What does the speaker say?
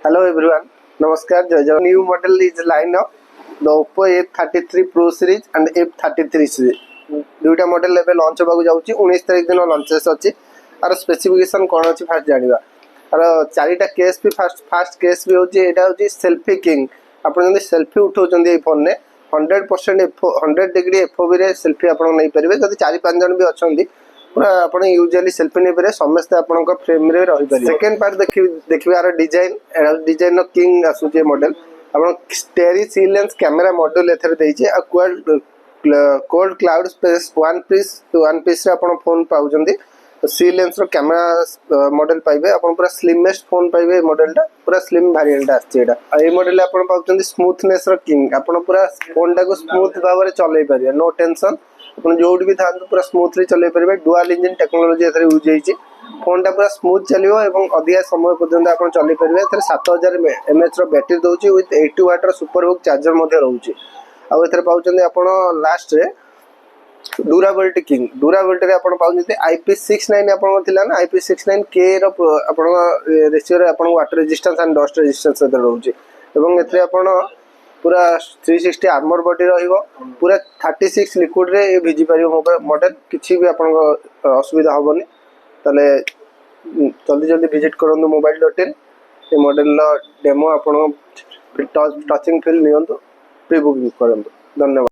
Hello everyone, Namaskar. The new model is line up the Oppo F33 Pro series and F33 series. दुईटा model एबे launch होबाकू जाउची 19 तारिख दिन launches अछि are specification कोन अछि fast जानिबा are चारिटा केस भी फास्ट केस भी होची एटा होची सेल्फी किंग आपण जदी सेल्फी उठौचंदी ए फोन ने 100% 100 डिग्री एफओवी रे सेल्फी आपण नै परिबे जदी 4-5 जन भी अछंदी पूरा आपण यूजुअली सेल्फी नै परिबे समस्त आपण को फ्रेम रे रहि परिबे सेकंड पार्ट देखिबे आर डिजाइन किंग आसुचे मॉडल आपण स्टेरी सी लेंस कैमरा मॉड्यूल एथरे देइचे आ cold cloud space one piece रे आपण फोन पाउजंदी सी लेंस रो कैमरा मॉडल पाइबे आपण पूरा स्लिमेस्ट फोन पाइबे मॉडलटा पूरा स्लिम वेरिएंट आछे एटा ए मॉडल आपण पाउजंदी स्मूथनेस रो किंग आपण पूरा फोनटा को स्मूथ भाबरे चलै परिबे नो टेंशन आपण जोड भी थान पूरा स्मूथली चलै परिबे डुअल इंजन टेक्नोलॉजी एथरे यूज होईची फोनटा पूरा स्मूथ चलियो एवं अधिक समय पर्यंत आपण चलै परिबे एथरे 7000 mAh रो बैटरी दोउची विथ 80 वाट रो सुपर हुक चार्जर मध्ये रहउची आ एथरे पाउचंदी आपण लास्ट रे ड्यूरेबिलिटी किंग ड्यूरेबिलिटी रे आपण पाउचंदी IP69 आपण थिला ना IP69K रो आपण रेशियो रे आपण water resistance and dust resistance एथरे रहउची एवं एथरे आपण पूरा 360 आर्मर बॉडी रहिबो पूरा 36 लिक्विड रे भिजी परिबो मॉडल किछि भी आपण असुविधा होबनी तले जल्दी विजिट करंदु mobile.in ए मॉडल लो डेमो आपण टचिंग फील नियंतु प्री बुकिंग करंदु धन्यवाद।